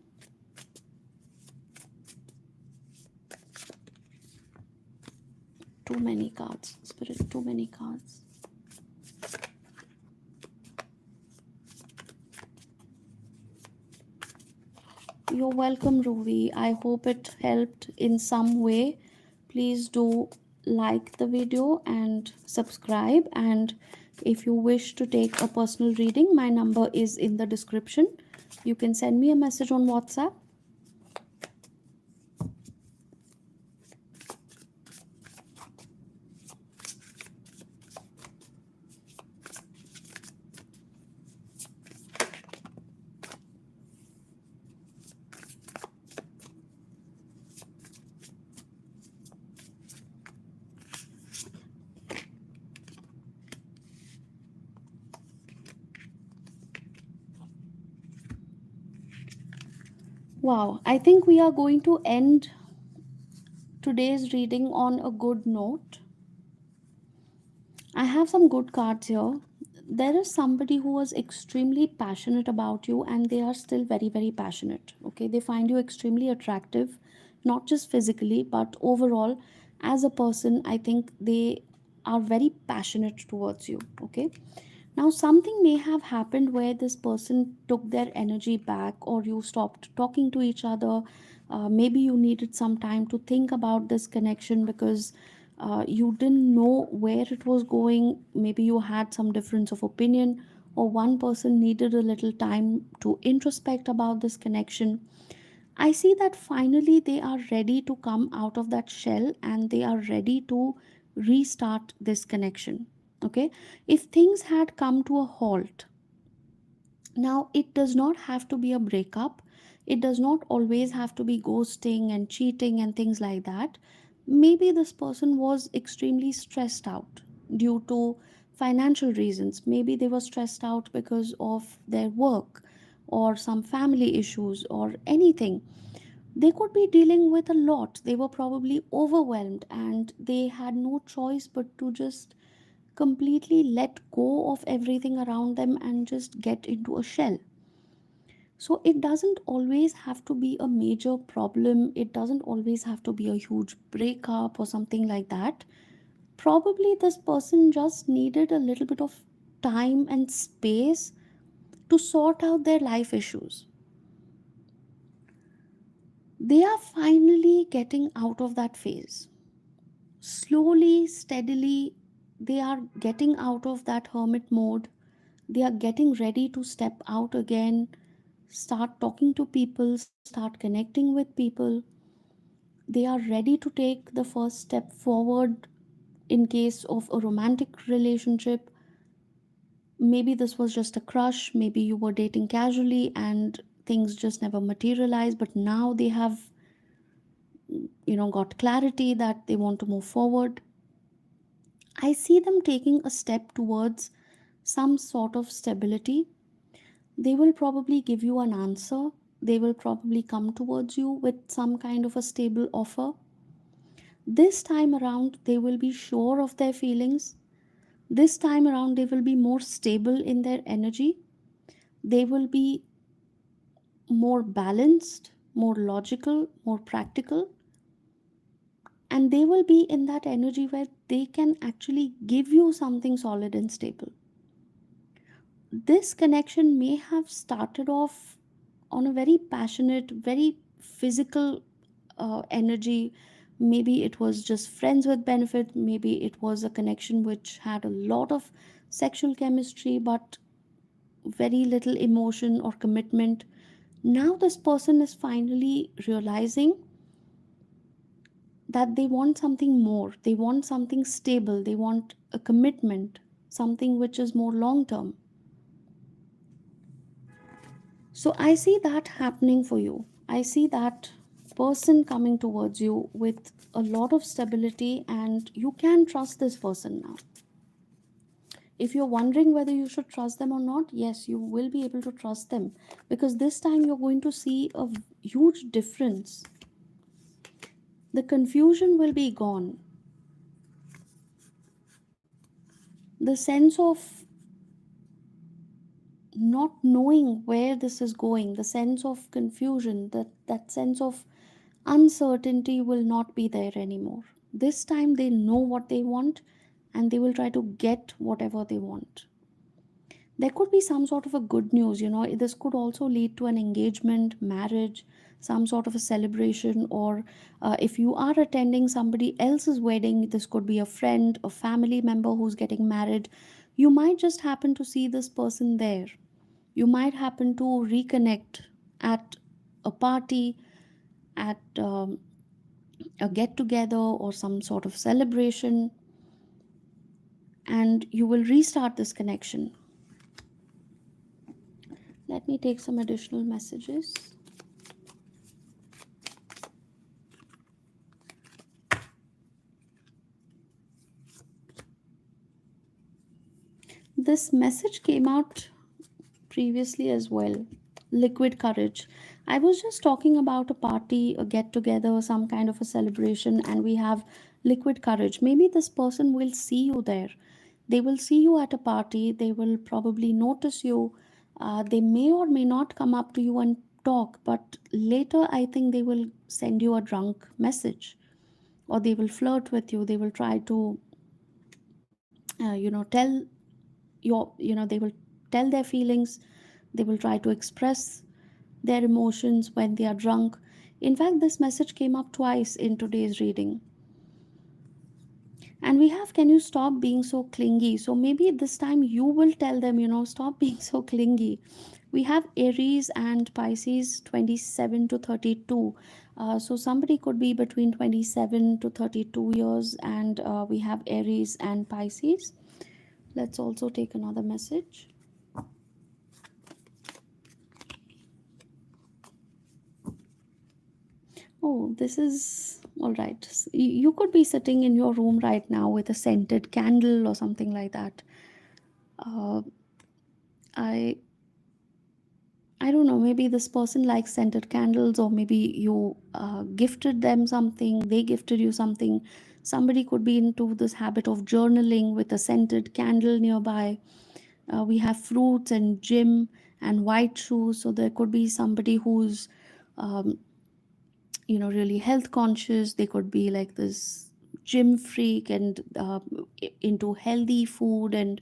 Too many cards, Spirit, too many cards. You're welcome, Ruby. I hope it helped in some way. Please do like the video and subscribe. And if you wish to take a personal reading, my number is in the description. You can send me a message on WhatsApp. Wow, I think we are going to end today's reading on a good note. I have some good cards here. There is somebody who was extremely passionate about you, and they are still very, very passionate. Okay, they find you extremely attractive, not just physically, but overall as a person. I think they are very passionate towards you. Okay, now something may have happened where this person took their energy back, or you stopped talking to each other. Maybe you needed some time to think about this connection, because You didn't know where it was going. Maybe you had some difference of opinion, or one person needed a little time to introspect about this connection. I see that finally they are ready to come out of that shell and they are ready to restart this connection. Okay, if things had come to a halt, now, it does not have to be a breakup. It does not always have to be ghosting and cheating and things like that. Maybe this person was extremely stressed out due to financial reasons. Maybe they were stressed out because of their work or some family issues or anything. They could be dealing with a lot. They were probably overwhelmed and they had no choice but to just completely let go of everything around them and just get into a shell. So it doesn't always have to be a major problem, it doesn't always have to be a huge breakup or something like that. Probably this person just needed a little bit of time and space to sort out their life issues. They are finally getting out of that phase. Slowly, steadily, they are getting out of that hermit mode. They are getting ready to step out again, start talking to people, start connecting with people. They are ready to take the first step forward in case of a romantic relationship. Maybe this was just a crush, maybe you were dating casually and things just never materialized, but now they have, got clarity that they want to move forward. I see them taking a step towards some sort of stability. They will probably give you an answer. They will probably come towards you with some kind of a stable offer. This time around, they will be sure of their feelings. This time around, they will be more stable in their energy. They will be more balanced, more logical, more practical. And they will be in that energy where they can actually give you something solid and stable. This connection may have started off on a very passionate, very physical energy. Maybe it was just friends with benefit. Maybe it was a connection which had a lot of sexual chemistry but very little emotion or commitment. Now, this person is finally realizing that they want something more. They want something stable. They want a commitment, something which is more long term. So I see that happening for you. I see that person coming towards you with a lot of stability, and you can trust this person now. If you're wondering whether you should trust them or not, yes, you will be able to trust them, because this time you're going to see a huge difference. The confusion will be gone. The sense of not knowing where this is going, the sense of confusion, that sense of uncertainty will not be there anymore. This time they know what they want and they will try to get whatever they want. There could be some sort of a good news, this could also lead to an engagement, marriage, some sort of a celebration, or if you are attending somebody else's wedding, this could be a friend, a family member who's getting married. You might just happen to see this person there. You might happen to reconnect at a party, at a get together, or some sort of celebration, and you will restart this connection. Let me take some additional messages. This message came out previously as well. Liquid courage. I was just talking about a party, a get together, some kind of a celebration, and we have liquid courage. Maybe this person will see you there. They will see you at a party, they will probably notice you. They may or may not come up to you and talk, but later I think they will send you a drunk message, or they will flirt with you. They will try to, tell they will tell their feelings. They will try to express their emotions when they are drunk. In fact, this message came up twice in today's reading. And we have, can you stop being so clingy? So maybe this time you will tell them, stop being so clingy. We have Aries and Pisces 27 to 32. So somebody could be between 27 to 32 years, and we have Aries and Pisces. Let's also take another message. Oh, this is all right. You could be sitting in your room right now with a scented candle or something like that. Uh, I I don't know, maybe this person likes scented candles, or maybe you gifted them something, they gifted you something. Somebody could be into this habit of journaling with a scented candle nearby. We have fruits and gym and white shoes, so there could be somebody who's um, really health conscious. They could be like this gym freak and into healthy food, and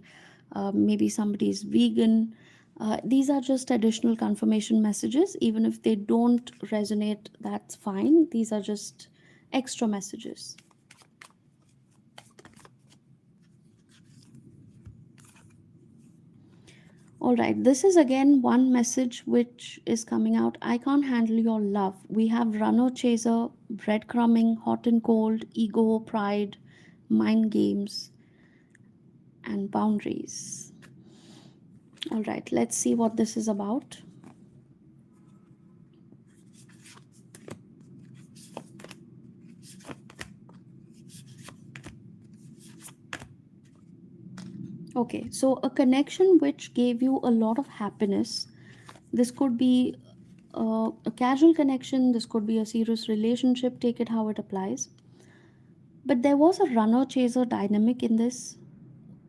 maybe somebody is vegan. These are just additional confirmation messages. Even if they don't resonate, that's fine. These are just extra messages. All right, this is again one message which is coming out. I can't handle your love. We have runner chaser, breadcrumbing, hot and cold, ego, pride, mind games, and boundaries. All right, let's see what this is about. Okay, so a connection which gave you a lot of happiness. This could be a casual connection, this could be a serious relationship, take it how it applies. But there was a runner chaser dynamic in this.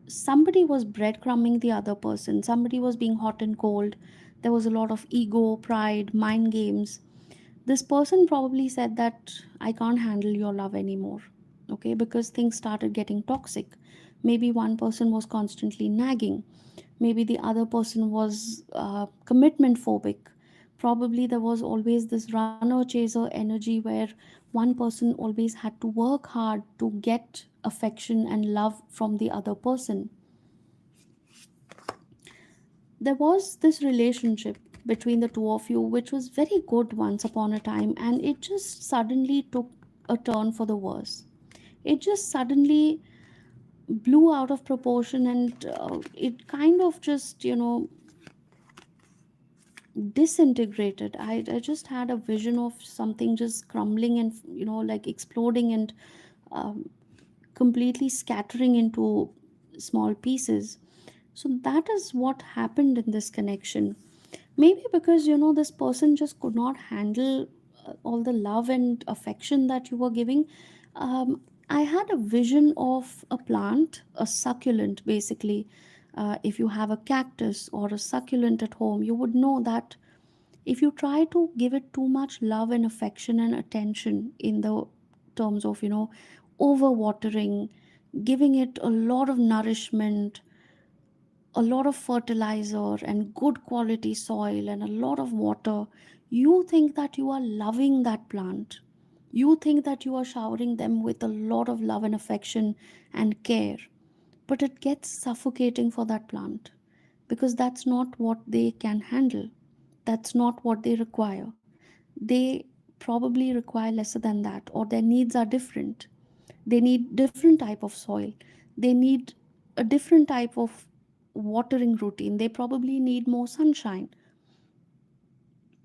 Somebody was breadcrumbing the other person, somebody was being hot and cold. There was a lot of ego, pride, mind games. This person probably said that I can't handle your love anymore, okay, because things started getting toxic. Maybe one person was constantly nagging, maybe the other person was commitment phobic. Probably there was always this runner chaser energy where one person always had to work hard to get affection and love from the other person. There was this relationship between the two of you which was very good once upon a time, and it just suddenly took a turn for the worse. It just suddenly blew out of proportion, and it kind of just disintegrated. I just had a vision of something just crumbling and like exploding and um, completely scattering into small pieces. So that is what happened in this connection. Maybe because this person just could not handle all the love and affection that you were giving. I had a vision of a plant, a succulent basically. If you have a cactus or a succulent at home, you would know that if you try to give it too much love and affection and attention in the terms of over watering, giving it a lot of nourishment, a lot of fertilizer and good quality soil and a lot of water, you think that you are loving that plant. You think that you are showering them with a lot of love and affection and care. But it gets suffocating for that plant because that's not what they can handle. That's not what they require. They probably require lesser than that, or their needs are different. They need different type of soil. They need a different type of watering routine. They probably need more sunshine,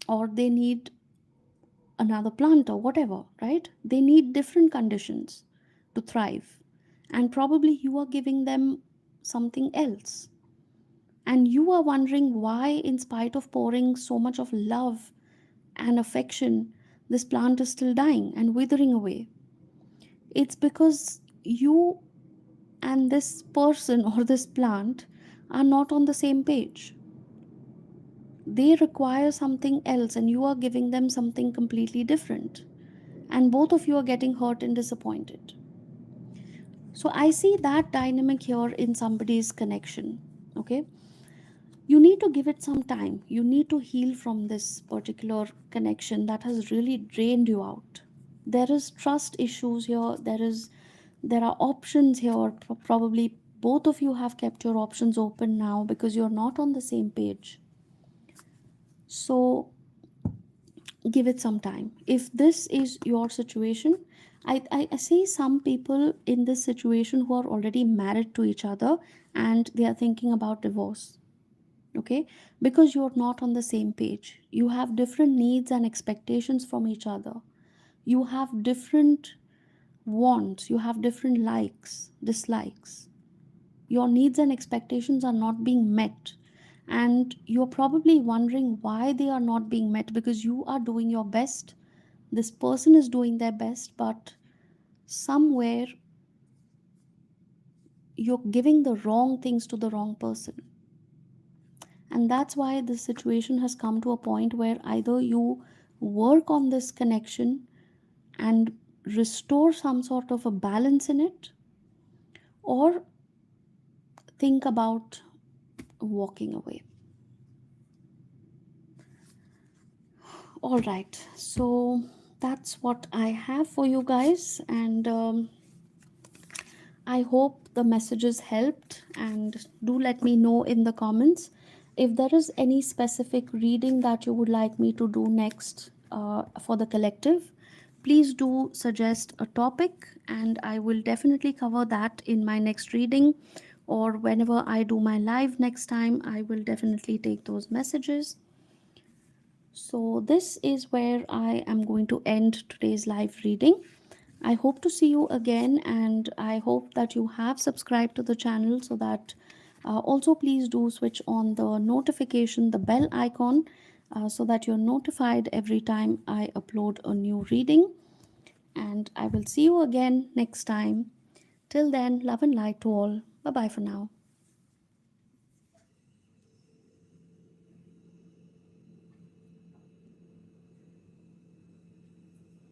or they need another plant or whatever, right? They need different conditions to thrive, and probably you are giving them something else, and you are wondering why, in spite of pouring so much of love and affection, this plant is still dying and withering away. It's because you and this person or this plant are not on the same page. They require something else, and you are giving them something completely different. And both of you are getting hurt and disappointed. So I see that dynamic here in somebody's connection. Okay. You need to give it some time. You need to heal from this particular connection that has really drained you out. There is trust issues here. There is There are options here. Probably both of you have kept your options open now because you're not on the same page. So give it some time. If this is your situation, I see some people in this situation who are already married to each other and they are thinking about divorce. Okay, because you're not on the same page. You have different needs and expectations from each other. You have different wants, you have different likes, dislikes. Your needs and expectations are not being met. And you're probably wondering why they are not being met, because you are doing your best. This person is doing their best, but somewhere you're giving the wrong things to the wrong person. And that's why this situation has come to a point where either you work on this connection and restore some sort of a balance in it, or think about walking away. All right, so that's what I have for you guys, and I hope the messages helped. And do let me know in the comments if there is any specific reading that you would like me to do next for the collective. Please do suggest a topic, and I will definitely cover that in my next reading, or whenever I do my live next time. I will definitely take those messages. So, this is where I am going to end today's live reading. I hope to see you again, and I hope that you have subscribed to the channel, so that also please do switch on the notification, the bell icon, so that you're notified every time I upload a new reading. And I will see you again next time. Till then, love and light to all. Bye bye for now.